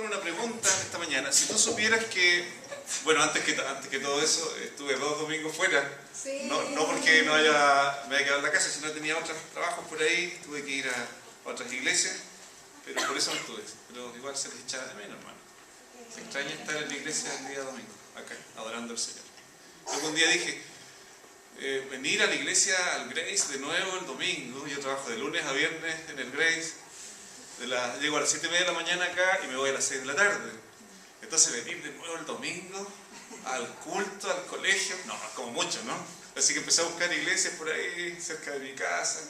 con una pregunta esta mañana. Si tú supieras que, bueno, antes que todo eso, estuve 2 domingos fuera. Sí. No porque me haya quedado en la casa, sino tenía otros trabajos por ahí, tuve que ir a otras iglesias, pero por eso no estuve. Pero igual se les echaba de menos, hermano. Se extraña estar en la iglesia el día domingo, acá, adorando al Señor. Luego un día dije, venir a la iglesia, al Grace, de nuevo el domingo. Yo trabajo de lunes a viernes en el Grace. Llego a las 7:30 de la mañana acá y me voy a las 6 de la tarde. Entonces venir de nuevo el domingo al culto, al colegio, no, es como mucho, ¿no? Así que empecé a buscar iglesias por ahí, cerca de mi casa.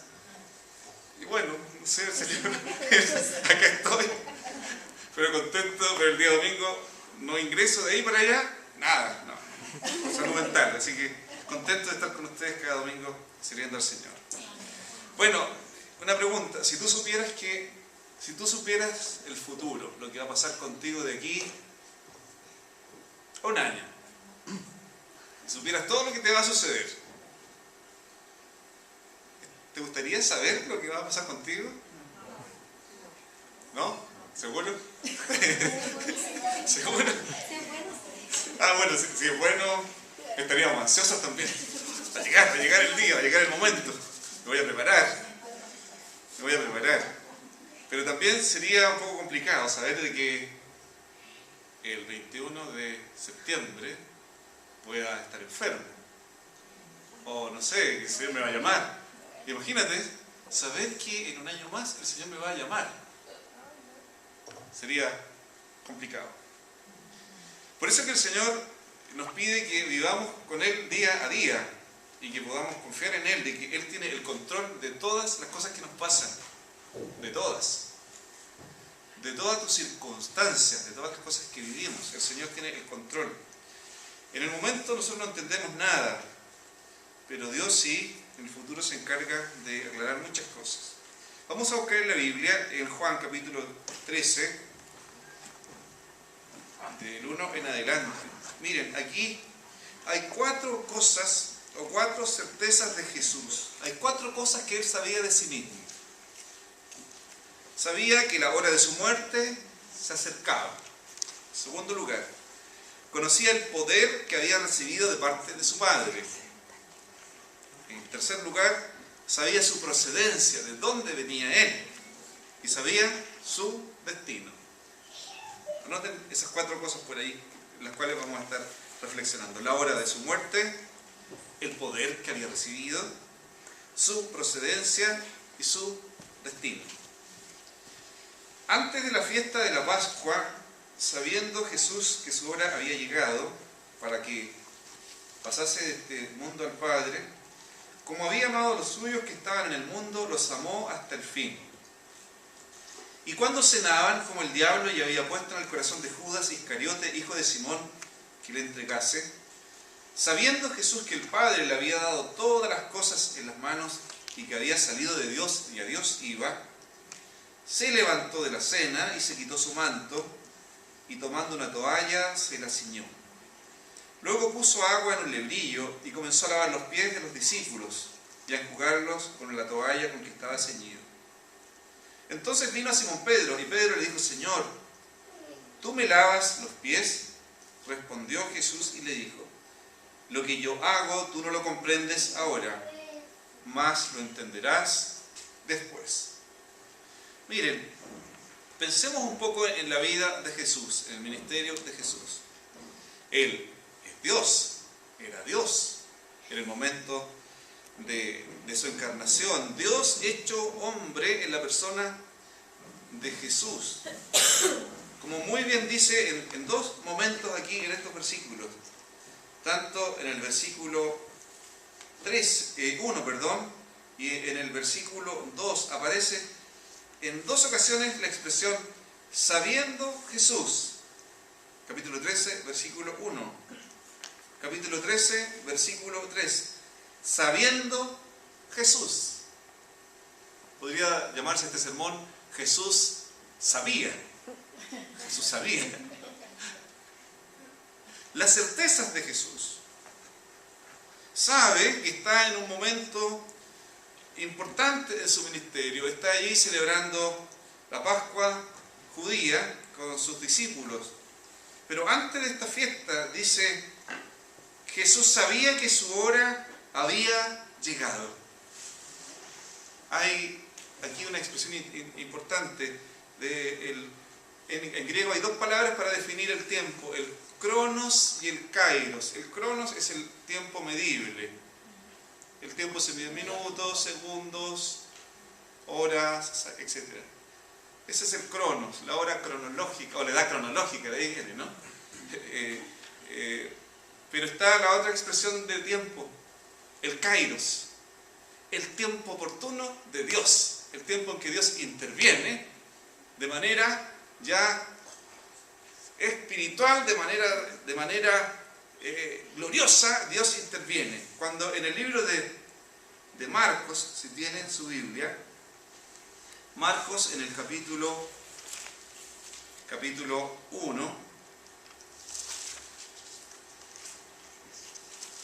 Y bueno, no sé, Señor, acá estoy. Pero contento, pero el día domingo no ingreso de ahí para allá, nada, no. Por salud mental, así que contento de estar con ustedes cada domingo sirviendo al Señor. Bueno, una pregunta, si tú supieras el futuro, lo que va a pasar contigo de aquí a un año, si supieras todo lo que te va a suceder, ¿te gustaría saber lo que va a pasar contigo? ¿No? ¿Seguro? ¿Seguro? Ah, bueno, si es bueno, estaríamos ansiosos también. Va a llegar el día, va a llegar el momento. Me voy a preparar. Pero también sería un poco complicado saber de que el 21 de septiembre pueda estar enfermo. O no sé, que el Señor me va a llamar. Imagínate, saber que en un año más el Señor me va a llamar. Sería complicado. Por eso que el Señor nos pide que vivamos con Él día a día y que podamos confiar en Él, de que Él tiene el control de todas las cosas que nos pasan. De todas tus circunstancias, de todas las cosas que vivimos. El Señor tiene el control. En el momento nosotros no entendemos nada, pero Dios sí, en el futuro se encarga de aclarar muchas cosas. Vamos a buscar en la Biblia, en Juan capítulo 13, del 1 en adelante. Miren, aquí hay 4 cosas, o 4 certezas de Jesús. Hay 4 cosas que Él sabía de sí mismo. Sabía que la hora de su muerte se acercaba. En segundo lugar, conocía el poder que había recibido de parte de su Padre. En tercer lugar, sabía su procedencia, de dónde venía Él. Y sabía su destino. Anoten esas 4 cosas por ahí, en las cuales vamos a estar reflexionando. La hora de su muerte, el poder que había recibido, su procedencia y su destino. Antes de la fiesta de la Pascua, sabiendo Jesús que su hora había llegado para que pasase de este mundo al Padre, como había amado a los suyos que estaban en el mundo, los amó hasta el fin. Y cuando cenaban, como el diablo ya había puesto en el corazón de Judas Iscariote, hijo de Simón, que le entregase, sabiendo Jesús que el Padre le había dado todas las cosas en las manos y que había salido de Dios y a Dios iba, se levantó de la cena y se quitó su manto, y tomando una toalla se la ciñó. Luego puso agua en un lebrillo y comenzó a lavar los pies de los discípulos y a enjugarlos con la toalla con que estaba ceñido. Entonces vino a Simón Pedro, y Pedro le dijo: Señor, ¿tú me lavas los pies? Respondió Jesús y le dijo: lo que yo hago tú no lo comprendes ahora, mas lo entenderás después. Miren, pensemos un poco en la vida de Jesús, en el ministerio de Jesús. Él es Dios, era Dios en el momento de su encarnación. Dios hecho hombre en la persona de Jesús. Como muy bien dice en 2 momentos aquí en estos versículos. Tanto en el versículo 1, y en el versículo 2 aparece en 2 ocasiones la expresión sabiendo Jesús. Capítulo 13, versículo 1. Capítulo 13, versículo 3. Sabiendo Jesús. Podría llamarse este sermón Jesús sabía. Jesús sabía. Las certezas de Jesús. Sabe que está en un momento importante en su ministerio. Está allí celebrando la Pascua judía, con sus discípulos. Pero antes de esta fiesta, dice, Jesús sabía que su hora había llegado. Hay aquí una expresión importante. En griego hay dos palabras para definir el tiempo, el cronos y el kairos. El cronos es el tiempo medible. El tiempo se mide en minutos, segundos, horas, etc. Ese es el cronos, la hora cronológica, o la edad cronológica, de ahí viene, ¿no? Pero está la otra expresión de tiempo, el kairos, el tiempo oportuno de Dios, el tiempo en que Dios interviene de manera ya espiritual, de manera gloriosa. Dios interviene. Cuando en el libro de Marcos, si tienen su Biblia, Marcos en el capítulo 1,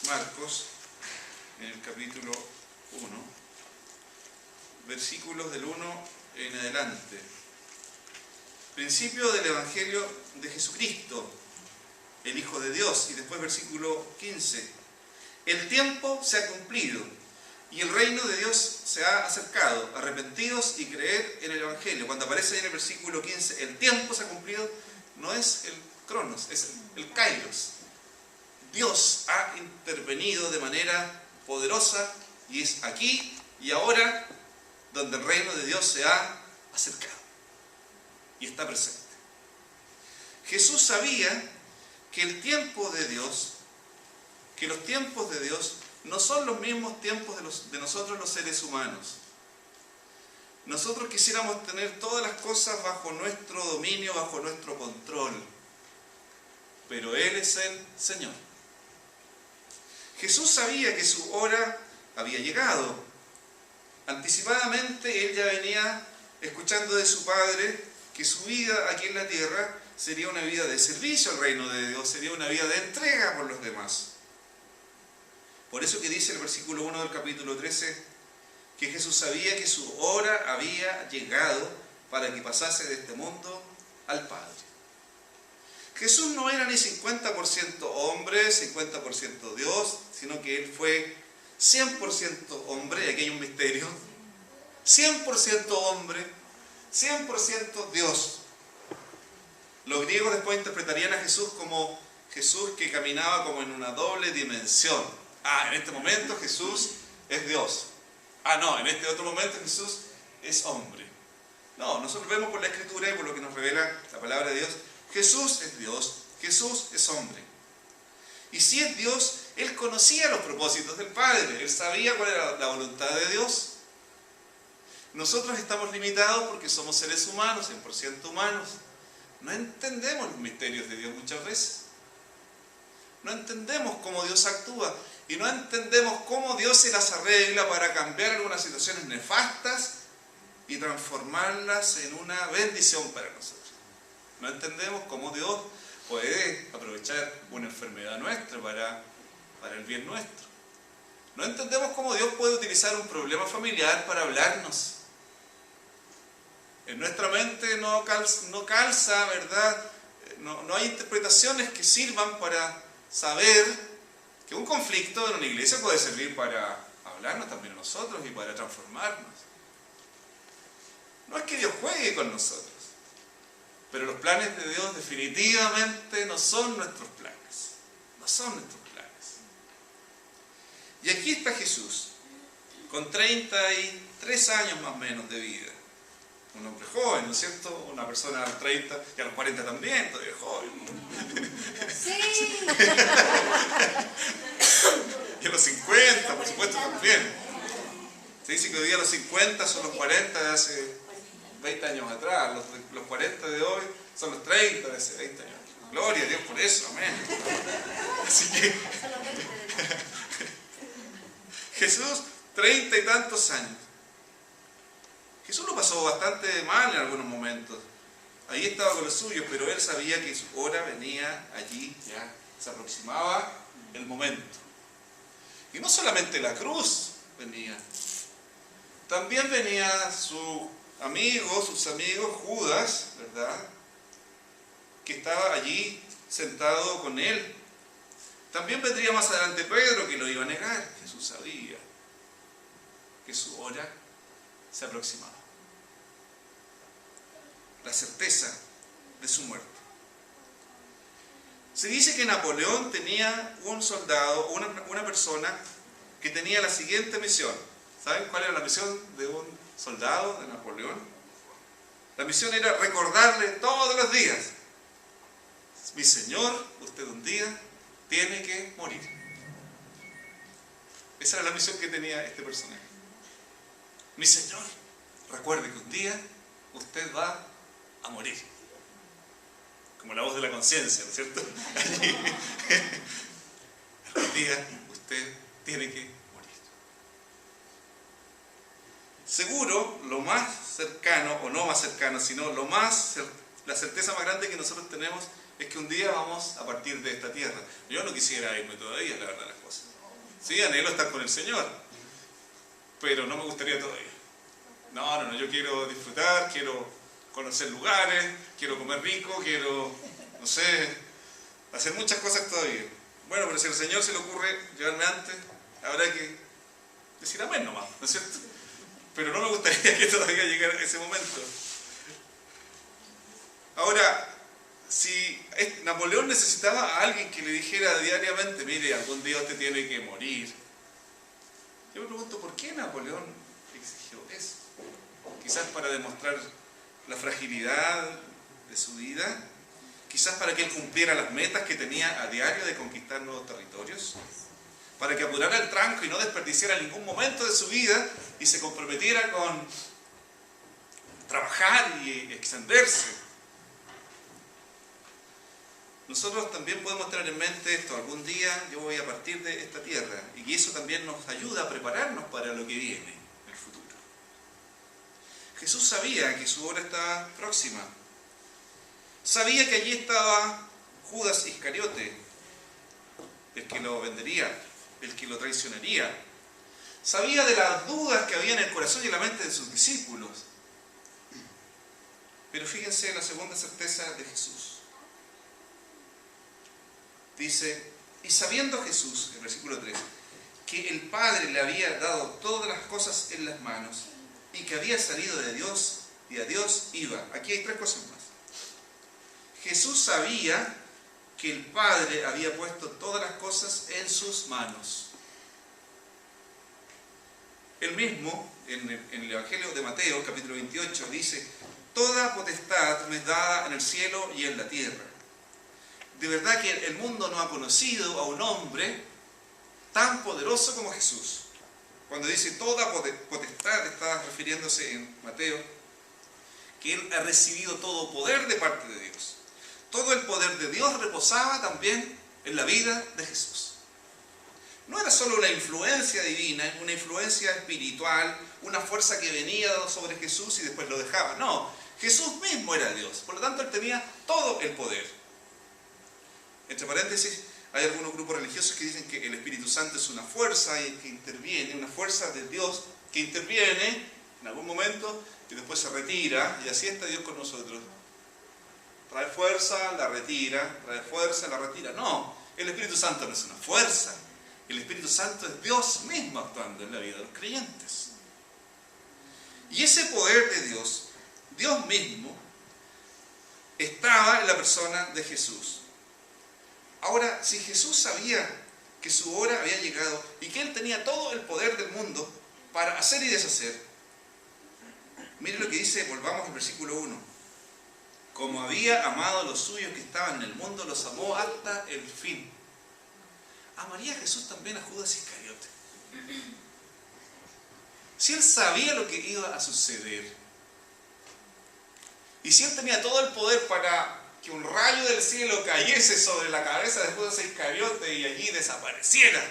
Marcos en el capítulo 1, versículos del 1 en adelante. Principio del Evangelio de Jesucristo, el Hijo de Dios, y después versículo 15. El tiempo se ha cumplido y el reino de Dios se ha acercado. Arrepentidos y creed en el Evangelio. Cuando aparece ahí en el versículo 15, el tiempo se ha cumplido, no es el cronos, es el kairos. Dios ha intervenido de manera poderosa y es aquí y ahora donde el reino de Dios se ha acercado y está presente. Jesús sabía que el tiempo de Dios, que los tiempos de Dios no son los mismos tiempos de nosotros los seres humanos. Nosotros quisiéramos tener todas las cosas bajo nuestro dominio, bajo nuestro control, pero Él es el Señor. Jesús sabía que su hora había llegado. Anticipadamente Él ya venía escuchando de su Padre que su vida aquí en la tierra sería una vida de servicio al reino de Dios, sería una vida de entrega por los demás. Por eso que dice el versículo 1 del capítulo 13, que Jesús sabía que su hora había llegado para que pasase de este mundo al Padre. Jesús no era ni 50% hombre, 50% Dios, sino que Él fue 100% hombre, y aquí hay un misterio, 100% hombre, 100% Dios. Los griegos después interpretarían a Jesús como Jesús que caminaba como en una doble dimensión. En este momento Jesús es Dios. No, en este otro momento Jesús es hombre. No, nosotros vemos por la Escritura y por lo que nos revela la palabra de Dios, Jesús es Dios, Jesús es hombre. Y si es Dios, Él conocía los propósitos del Padre, Él sabía cuál era la voluntad de Dios. Nosotros estamos limitados porque somos seres humanos, 100% humanos. No entendemos los misterios de Dios muchas veces. No entendemos cómo Dios actúa y no entendemos cómo Dios se las arregla para cambiar algunas situaciones nefastas y transformarlas en una bendición para nosotros. No entendemos cómo Dios puede aprovechar una enfermedad nuestra para el bien nuestro. No entendemos cómo Dios puede utilizar un problema familiar para hablarnos. En nuestra mente no calza, ¿verdad? No hay interpretaciones que sirvan para saber que un conflicto en una iglesia puede servir para hablarnos también a nosotros y para transformarnos. No es que Dios juegue con nosotros, pero los planes de Dios definitivamente no son nuestros planes. No son nuestros planes. Y aquí está Jesús, con 33 años más o menos de vida. Un hombre joven, ¿no es cierto? Una persona a los 30 y a los 40 también, todavía joven. Sí. Y a los 50, por supuesto, también. Se dice que hoy día los 50 son los 40 de hace 20 años atrás. Los 40 de hoy son los 30 de hace 20 años. Gloria a Dios por eso, amén. Así que Jesús, 30 y tantos años. Jesús lo pasó bastante mal en algunos momentos. Ahí estaba con los suyos, pero Él sabía que su hora venía allí, ya se aproximaba el momento. Y no solamente la cruz venía, también venía sus amigos, Judas, ¿verdad? que estaba allí sentado con él. También vendría más adelante Pedro, que lo iba a negar. Jesús sabía que su hora se aproximaba. La certeza de su muerte. Se dice que Napoleón tenía un soldado, una persona que tenía la siguiente misión. ¿Saben cuál era la misión de un soldado de Napoleón? La misión era recordarle todos los días: mi señor, usted un día tiene que morir. Esa era la misión que tenía este personaje. Mi señor, recuerde que un día usted va a morir. Como la voz de la conciencia, ¿no es cierto? Un día usted tiene que morir. Seguro, lo más cercano, o no más cercano, sino la certeza más grande que nosotros tenemos es que un día vamos a partir de esta tierra. Yo no quisiera irme todavía, la verdad, las cosas. Sí, anhelo estar con el Señor, pero no me gustaría todavía. No, yo quiero disfrutar, quiero conocer lugares, quiero comer rico, quiero, no sé, hacer muchas cosas todavía. Bueno, pero si al Señor se le ocurre llevarme antes, habrá que decir amén nomás, ¿no es cierto? Pero no me gustaría que todavía llegara ese momento. Ahora, si Napoleón necesitaba a alguien que le dijera diariamente: mire, algún día usted tiene que morir. Yo me pregunto, ¿por qué Napoleón exigió eso? Quizás para demostrar la fragilidad de su vida, quizás para que él cumpliera las metas que tenía a diario de conquistar nuevos territorios, para que apurara el tranco y no desperdiciara ningún momento de su vida y se comprometiera con trabajar y extenderse. Nosotros también podemos tener en mente esto: algún día yo voy a partir de esta tierra, y eso también nos ayuda a prepararnos para lo que viene, el futuro. Jesús sabía que su hora estaba próxima. Sabía que allí estaba Judas Iscariote, el que lo vendería, el que lo traicionaría. Sabía de las dudas que había en el corazón y en la mente de sus discípulos. Pero fíjense en la segunda certeza de Jesús. Dice: y sabiendo Jesús, en el versículo 3, que el Padre le había dado todas las cosas en las manos y que había salido de Dios y a Dios iba. Aquí hay tres cosas más. Jesús sabía que el Padre había puesto todas las cosas en sus manos. Él mismo, en el Evangelio de Mateo, capítulo 28, dice: toda potestad me es dada en el cielo y en la tierra. De verdad que el mundo no ha conocido a un hombre tan poderoso como Jesús. Cuando dice toda potestad, está refiriéndose en Mateo que él ha recibido todo poder de parte de Dios. Todo el poder de Dios reposaba también en la vida de Jesús. No era solo una influencia divina, una influencia espiritual, una fuerza que venía sobre Jesús y después lo dejaba. No, Jesús mismo era Dios. Por lo tanto, él tenía todo el poder. Entre paréntesis, hay algunos grupos religiosos que dicen que el Espíritu Santo es una fuerza que interviene, una fuerza de Dios que interviene en algún momento y después se retira, y así está Dios con nosotros. Trae fuerza, la retira, trae fuerza, la retira. No, el Espíritu Santo no es una fuerza. El Espíritu Santo es Dios mismo actuando en la vida de los creyentes. Y ese poder de Dios, Dios mismo, estaba en la persona de Jesús. Ahora, si Jesús sabía que su hora había llegado y que Él tenía todo el poder del mundo para hacer y deshacer, mire lo que dice, volvamos al versículo 1. Como había amado a los suyos que estaban en el mundo, los amó hasta el fin. ¿Amaría Jesús también a Judas Iscariote? Si Él sabía lo que iba a suceder, y si Él tenía todo el poder para que un rayo del cielo cayese sobre la cabeza de Judas Iscariote y allí desapareciera,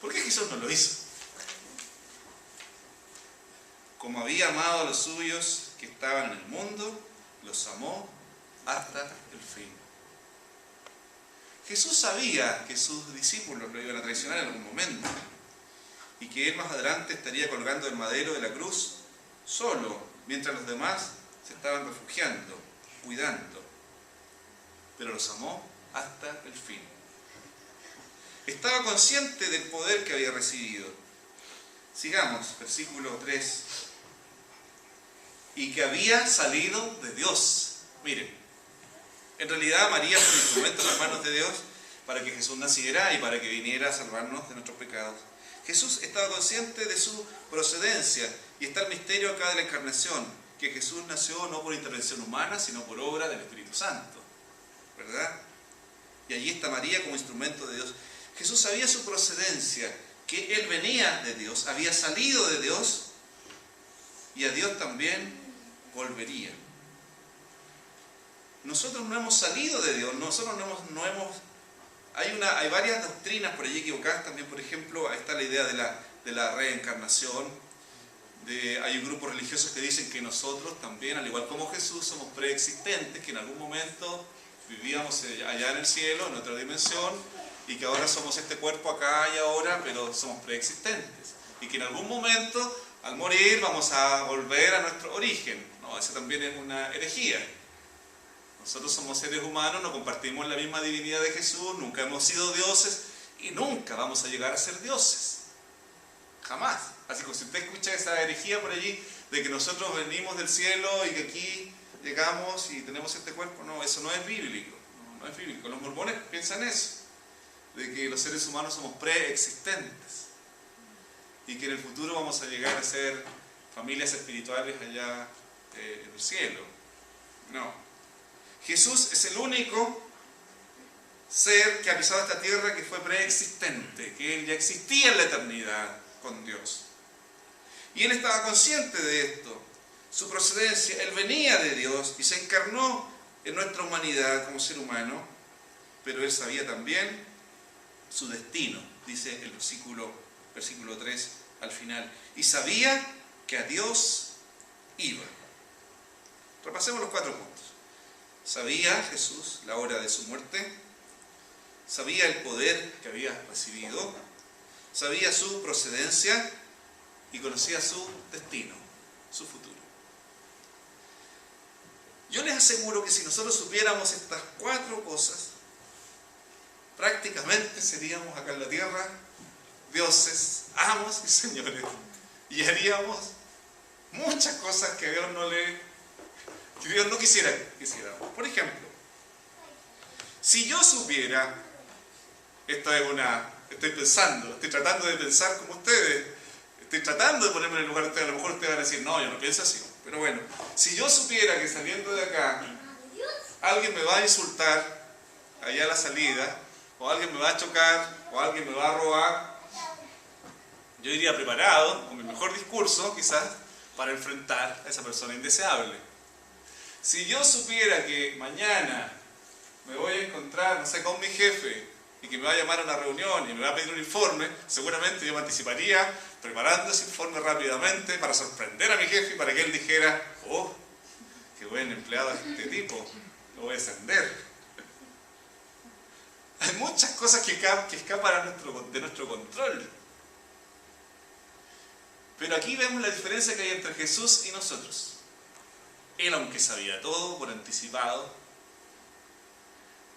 ¿por qué Jesús no lo hizo? Como había amado a los suyos que estaban en el mundo, los amó hasta el fin. Jesús sabía que sus discípulos lo iban a traicionar en algún momento y que Él más adelante estaría colgando el madero de la cruz solo, mientras los demás se estaban refugiando, cuidando, pero los amó hasta el fin. Estaba consciente del poder que había recibido. Sigamos, versículo 3. Y que había salido de Dios. Miren, en realidad María fue un instrumento en las manos de Dios para que Jesús naciera y para que viniera a salvarnos de nuestros pecados. Jesús estaba consciente de su procedencia, y está el misterio acá de la encarnación, que Jesús nació no por intervención humana, sino por obra del Espíritu Santo, ¿verdad? Y allí está María como instrumento de Dios. Jesús sabía su procedencia, que Él venía de Dios, había salido de Dios, y a Dios también volvería. Nosotros no hemos salido de Dios, nosotros no hemos hay varias doctrinas por allí equivocadas también. Por ejemplo, ahí está la idea de la reencarnación. Hay grupos religiosos que dicen que nosotros también, al igual como Jesús, somos preexistentes, que en algún momento vivíamos allá en el cielo, en otra dimensión, y que ahora somos este cuerpo acá y ahora, pero somos preexistentes. Y que en algún momento, al morir, vamos a volver a nuestro origen. No, esa también es una herejía. Nosotros somos seres humanos, no compartimos la misma divinidad de Jesús, nunca hemos sido dioses y nunca vamos a llegar a ser dioses. Jamás. Así que si usted escucha esa herejía por allí, de que nosotros venimos del cielo y que aquí llegamos y tenemos este cuerpo, no, eso no es bíblico. No es bíblico. Los mormones piensan eso, de que los seres humanos somos preexistentes y que en el futuro vamos a llegar a ser familias espirituales allá en el cielo. No. Jesús es el único ser que ha pisado esta tierra que fue preexistente, que Él ya existía en la eternidad con Dios. Y Él estaba consciente de esto, su procedencia. Él venía de Dios y se encarnó en nuestra humanidad como ser humano, pero Él sabía también su destino, dice el versículo 3 al final. Y sabía que a Dios iba. Repasemos los 4 puntos. Sabía Jesús la hora de su muerte, sabía el poder que había recibido, sabía su procedencia y conocía su destino, su futuro. Yo les aseguro que si nosotros supiéramos estas 4 cosas, prácticamente seríamos acá en la tierra dioses, amos y señores, y haríamos muchas cosas que Dios no quisiera que hiciéramos. Por ejemplo, si yo supiera, estoy tratando de pensar como ustedes, estoy tratando de ponerme en el lugar de ustedes. A lo mejor ustedes van a decir, no, yo no pienso así. Pero bueno, si yo supiera que saliendo de acá alguien me va a insultar allá a la salida, o alguien me va a chocar, o alguien me va a robar, yo iría preparado con mi mejor discurso, quizás, para enfrentar a esa persona indeseable. Si yo supiera que mañana me voy a encontrar, no sé, con mi jefe y que me va a llamar a una reunión y me va a pedir un informe, seguramente yo me anticiparía preparando ese informe rápidamente para sorprender a mi jefe y para que él dijera, oh, qué buen empleado es este tipo, lo voy a ascender. Hay muchas cosas que escapan de nuestro control. Pero aquí vemos la diferencia que hay entre Jesús y nosotros. Él, aunque sabía todo por anticipado,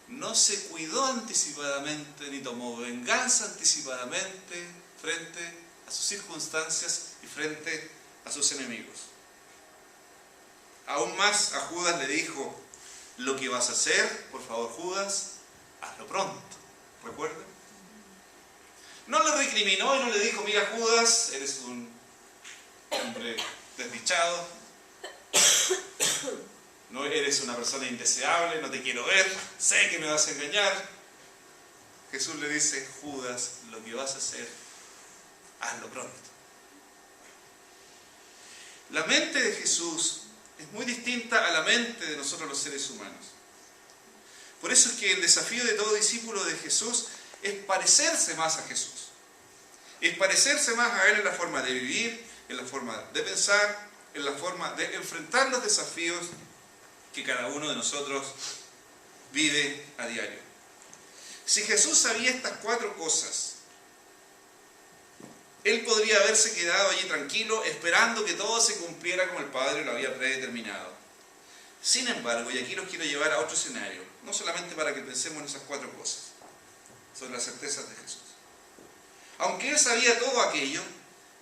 no se cuidó anticipadamente ni tomó venganza anticipadamente frente a sus circunstancias y frente a sus enemigos. Aún más, a Judas le dijo, lo que vas a hacer, por favor Judas, hazlo pronto. ¿Recuerdan? No le recriminó y no le dijo, mira Judas, eres un hombre desdichado, no eres una persona indeseable, no te quiero ver, sé que me vas a engañar. Jesús le dice, Judas, lo que vas a hacer, hazlo pronto. La mente de Jesús es muy distinta a la mente de nosotros los seres humanos. Por eso es que el desafío de todo discípulo de Jesús es parecerse más a Jesús. Es parecerse más a Él en la forma de vivir, en la forma de pensar, en la forma de enfrentar los desafíos que cada uno de nosotros vive a diario. Si Jesús sabía estas 4 cosas, Él podría haberse quedado allí tranquilo esperando que todo se cumpliera como el Padre lo había predeterminado. Sin embargo, y aquí los quiero llevar a otro escenario, no solamente para que pensemos en esas 4 cosas, sobre las certezas de Jesús. Aunque él sabía todo aquello,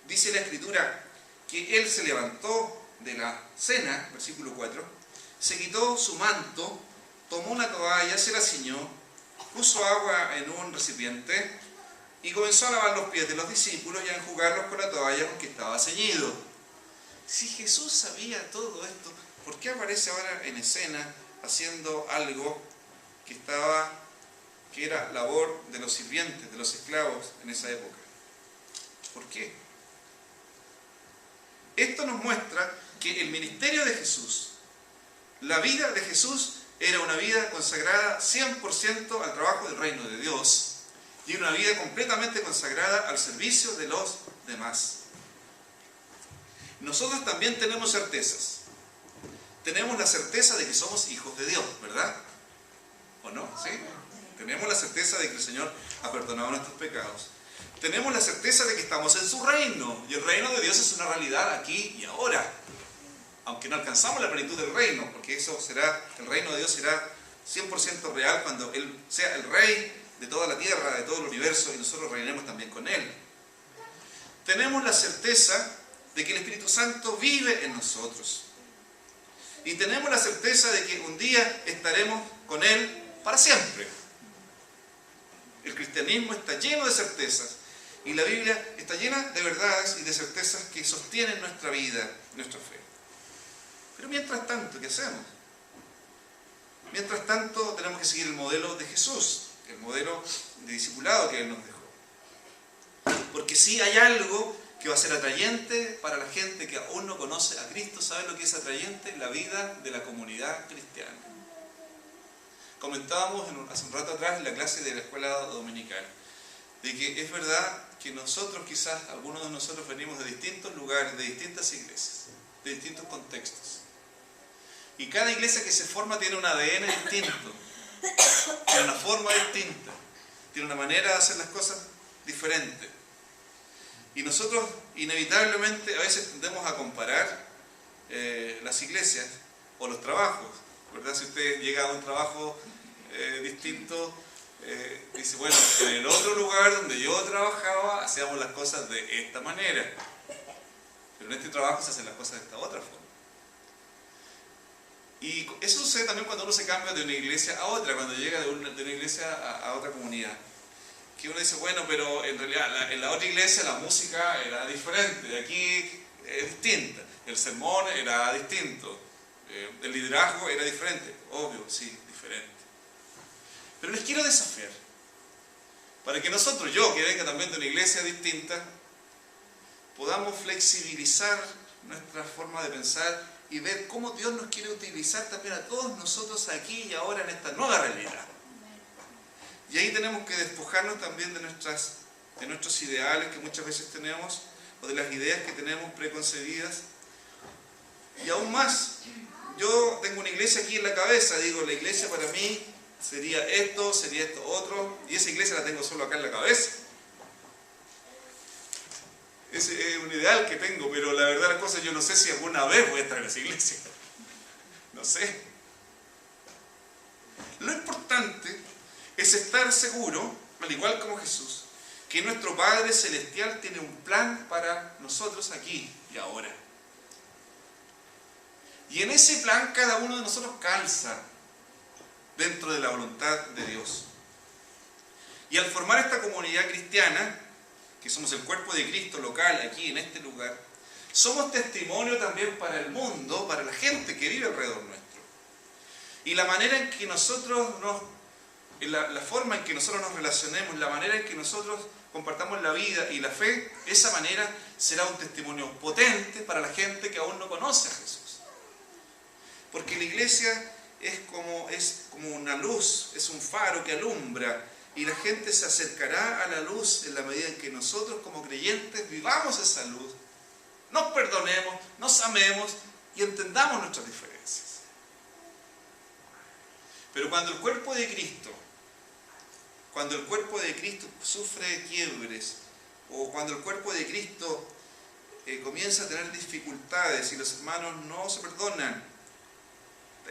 dice la Escritura que él se levantó de la cena, versículo 4, se quitó su manto, tomó una toalla, se la ciñó, puso agua en un recipiente y comenzó a lavar los pies de los discípulos y a enjugarlos con la toalla con que estaba ceñido. Si Jesús sabía todo esto, ¿por qué aparece ahora en escena haciendo algo que era labor de los sirvientes, de los esclavos en esa época? ¿Por qué? Esto nos muestra que el ministerio de Jesús, la vida de Jesús, era una vida consagrada 100% al trabajo del reino de Dios y una vida completamente consagrada al servicio de los demás. Nosotros también tenemos certezas. Tenemos la certeza de que somos hijos de Dios, ¿verdad? ¿O no? ¿Sí? Tenemos la certeza de que el Señor ha perdonado nuestros pecados. Tenemos la certeza de que estamos en su reino. Y el reino de Dios es una realidad aquí y ahora. Aunque no alcanzamos la plenitud del reino, porque el reino de Dios será 100% real cuando Él sea el rey de toda la tierra, de todo el universo, y nosotros reinemos también con Él. Tenemos la certeza de que el Espíritu Santo vive en nosotros. Y tenemos la certeza de que un día estaremos con Él para siempre. El cristianismo está lleno de certezas y la Biblia está llena de verdades y de certezas que sostienen nuestra vida, nuestra fe. Pero mientras tanto, ¿qué hacemos? Mientras tanto tenemos que seguir el modelo de Jesús, el modelo de discipulado que Él nos dejó. Porque si hay algo que va a ser atrayente para la gente que aún no conoce a Cristo, ¿sabe lo que es atrayente? La vida de la comunidad cristiana. Comentábamos hace un rato atrás en la clase de la escuela dominical, de que es verdad que nosotros, quizás algunos de nosotros venimos de distintos lugares, de distintas iglesias, de distintos contextos. Y cada iglesia que se forma tiene un ADN distinto, tiene una forma distinta, tiene una manera de hacer las cosas diferente. Y nosotros inevitablemente a veces tendemos a comparar las iglesias o los trabajos, ¿verdad? Si usted llega a un trabajo distinto, dice, bueno, en el otro lugar donde yo trabajaba hacíamos las cosas de esta manera, pero en este trabajo se hacen las cosas de esta otra forma. Y eso sucede también cuando uno se cambia de una iglesia a otra, cuando llega de una iglesia a otra comunidad. Que uno dice, bueno, pero en realidad en la otra iglesia la música era diferente, de aquí es distinta, el sermón era distinto, el liderazgo era diferente, obvio, sí, diferente. Pero les quiero desafiar, para que nosotros, yo que venga también de una iglesia distinta, podamos flexibilizar nuestra forma de pensar y ver cómo Dios nos quiere utilizar también a todos nosotros aquí y ahora en esta nueva realidad. Y ahí tenemos que despojarnos también de nuestros ideales que muchas veces tenemos, o de las ideas que tenemos preconcebidas. Y aún más, yo tengo una iglesia aquí en la cabeza, digo, la iglesia para mí sería esto otro, y esa iglesia la tengo solo acá en la cabeza. Ese es un ideal que tengo, pero la verdad las cosas, yo no sé si alguna vez voy a estar en esa iglesia. No sé. Lo importante es estar seguro, al igual como Jesús, que nuestro Padre Celestial tiene un plan para nosotros aquí y ahora. Y en ese plan cada uno de nosotros calza dentro de la voluntad de Dios. Y al formar esta comunidad cristiana, que somos el cuerpo de Cristo local aquí en este lugar, somos testimonio también para el mundo, para la gente que vive alrededor nuestro. Y la manera en que nosotros la forma en que nosotros nos relacionemos, la manera en que nosotros compartamos la vida y la fe, esa manera será un testimonio potente para la gente que aún no conoce a Jesús. Porque la iglesia es como una luz, es un faro que alumbra, y la gente se acercará a la luz en la medida en que nosotros como creyentes vivamos esa luz, nos perdonemos, nos amemos y entendamos nuestras diferencias. Pero cuando el cuerpo de Cristo sufre quiebres, o cuando el cuerpo de Cristo comienza a tener dificultades y los hermanos no se perdonan,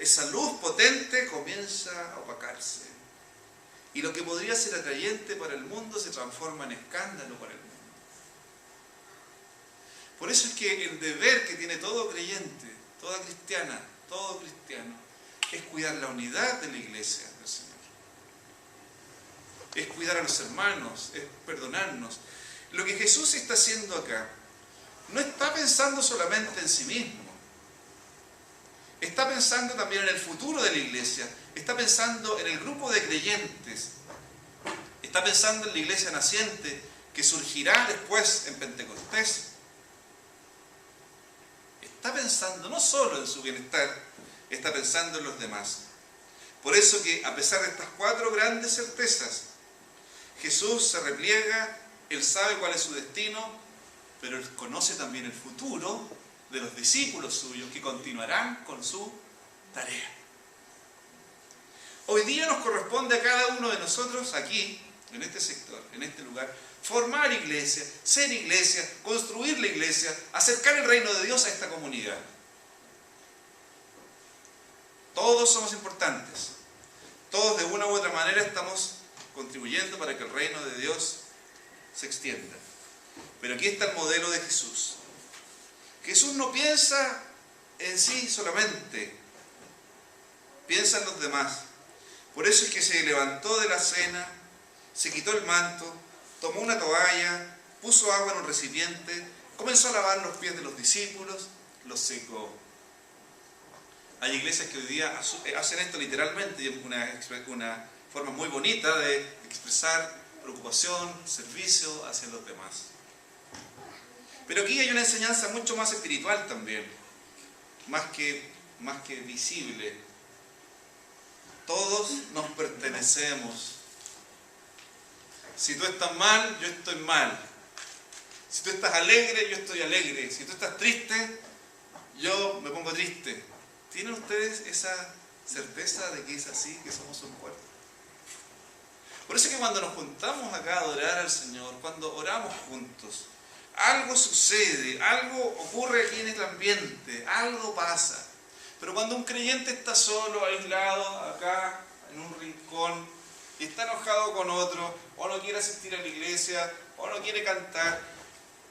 esa luz potente comienza a opacarse. Y lo que podría ser atrayente para el mundo se transforma en escándalo para el mundo. Por eso es que el deber que tiene todo creyente, toda cristiana, todo cristiano, es cuidar la unidad de la iglesia del Señor. Es cuidar a los hermanos, es perdonarnos. Lo que Jesús está haciendo acá, no está pensando solamente en sí mismo. Está pensando también en el futuro de la iglesia. Está pensando en el grupo de creyentes. Está pensando en la iglesia naciente que surgirá después en Pentecostés. Está pensando no solo en su bienestar, está pensando en los demás. Por eso que a pesar de estas 4 grandes certezas, Jesús se repliega, Él sabe cuál es su destino, pero Él conoce también el futuro de los discípulos suyos que continuarán con su tarea. Hoy día nos corresponde a cada uno de nosotros aquí, en este sector, en este lugar, formar iglesia, ser iglesia, construir la iglesia, acercar el reino de Dios a esta comunidad. Todos somos importantes. Todos de una u otra manera estamos contribuyendo para que el reino de Dios se extienda. Pero aquí está el modelo de Jesús. Jesús no piensa en sí solamente, piensa en los demás. Por eso es que se levantó de la cena, se quitó el manto, tomó una toalla, puso agua en un recipiente, comenzó a lavar los pies de los discípulos, los secó. Hay iglesias que hoy día hacen esto literalmente, y es una forma muy bonita de expresar preocupación, servicio hacia los demás. Pero aquí hay una enseñanza mucho más espiritual también, más que visible. Todos nos pertenecemos. Si tú estás mal, yo estoy mal. Si tú estás alegre, yo estoy alegre. Si tú estás triste, yo me pongo triste. ¿Tienen ustedes esa certeza de que es así, que somos un cuerpo? Por eso es que cuando nos juntamos acá a adorar al Señor, cuando oramos juntos, algo sucede, algo ocurre aquí en el ambiente, algo pasa. Pero cuando un creyente está solo, aislado, acá, en un rincón, y está enojado con otro, o no quiere asistir a la iglesia, o no quiere cantar,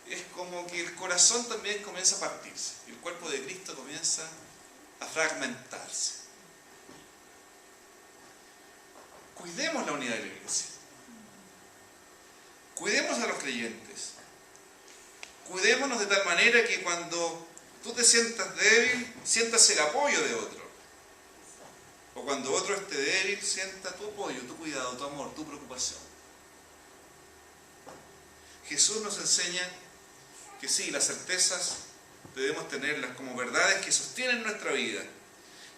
es como que el corazón también comienza a partirse. Y el cuerpo de Cristo comienza a fragmentarse. Cuidemos la unidad de la iglesia. Cuidemos a los creyentes. Cuidémonos de tal manera que cuando tú te sientas débil, sientas el apoyo de otro. O cuando otro esté débil, sienta tu apoyo, tu cuidado, tu amor, tu preocupación. Jesús nos enseña que sí, las certezas debemos tenerlas como verdades que sostienen nuestra vida.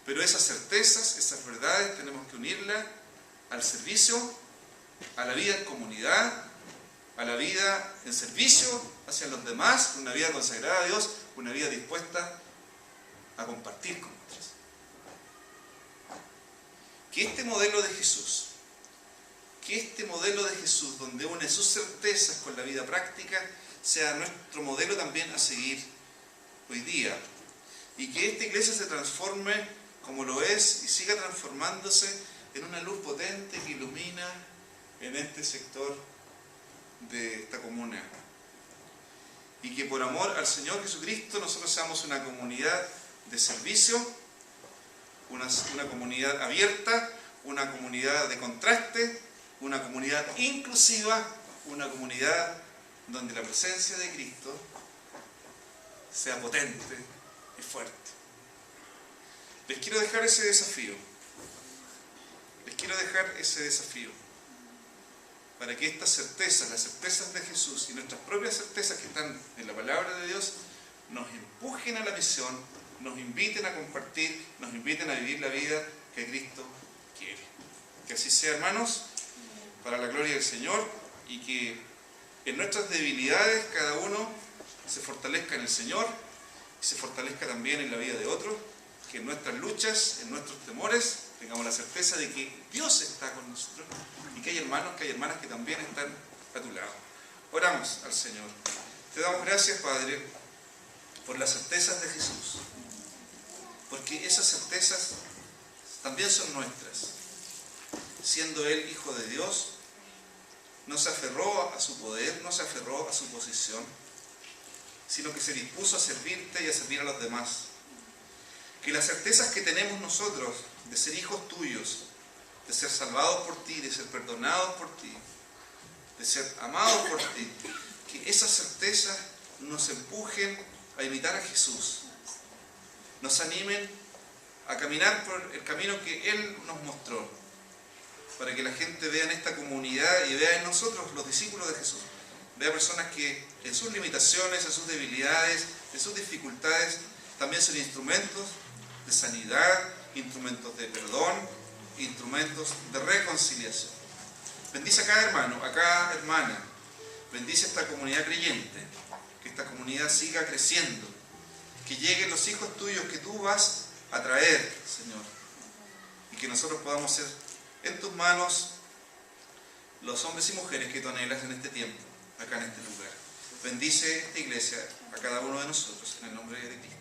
Pero esas certezas, esas verdades, tenemos que unirlas al servicio, a la vida en comunidad, a la vida en servicio hacia los demás, una vida consagrada a Dios, una vida dispuesta a compartir con otros. Que este modelo de Jesús, donde une sus certezas con la vida práctica, sea nuestro modelo también a seguir hoy día. Y que esta iglesia se transforme como lo es y siga transformándose en una luz potente que ilumina en este sector de esta comuna. Y que por amor al Señor Jesucristo nosotros seamos una comunidad de servicio, una comunidad abierta, una comunidad de contraste, una comunidad inclusiva, una comunidad donde la presencia de Cristo sea potente y fuerte. Les quiero dejar ese desafío. Para que estas certezas, las certezas de Jesús y nuestras propias certezas que están en la palabra de Dios, nos empujen a la misión, nos inviten a compartir, nos inviten a vivir la vida que Cristo quiere. Que así sea, hermanos, para la gloria del Señor, y que en nuestras debilidades cada uno se fortalezca en el Señor y se fortalezca también en la vida de otros, que en nuestras luchas, en nuestros temores, tengamos la certeza de que Dios está con nosotros y que hay hermanos, que hay hermanas que también están a tu lado. Oramos al Señor. Te damos gracias, Padre, por las certezas de Jesús, porque esas certezas también son nuestras. Siendo Él Hijo de Dios, no se aferró a su poder, no se aferró a su posición, sino que se dispuso a servirte y a servir a los demás. Que las certezas que tenemos nosotros de ser hijos tuyos, de ser salvados por ti, de ser perdonados por ti, de ser amados por ti, que esas certezas nos empujen a imitar a Jesús, nos animen a caminar por el camino que Él nos mostró, para que la gente vea en esta comunidad y vea en nosotros, los discípulos de Jesús, vea personas que en sus limitaciones, en sus debilidades, en sus dificultades, también son instrumentos de sanidad, instrumentos de perdón, instrumentos de reconciliación. Bendice a cada hermano, a cada hermana, bendice a esta comunidad creyente, que esta comunidad siga creciendo, que lleguen los hijos tuyos que tú vas a traer, Señor, y que nosotros podamos ser en tus manos los hombres y mujeres que tú anhelas en este tiempo, acá en este lugar. Bendice esta iglesia a cada uno de nosotros, en el nombre de Cristo.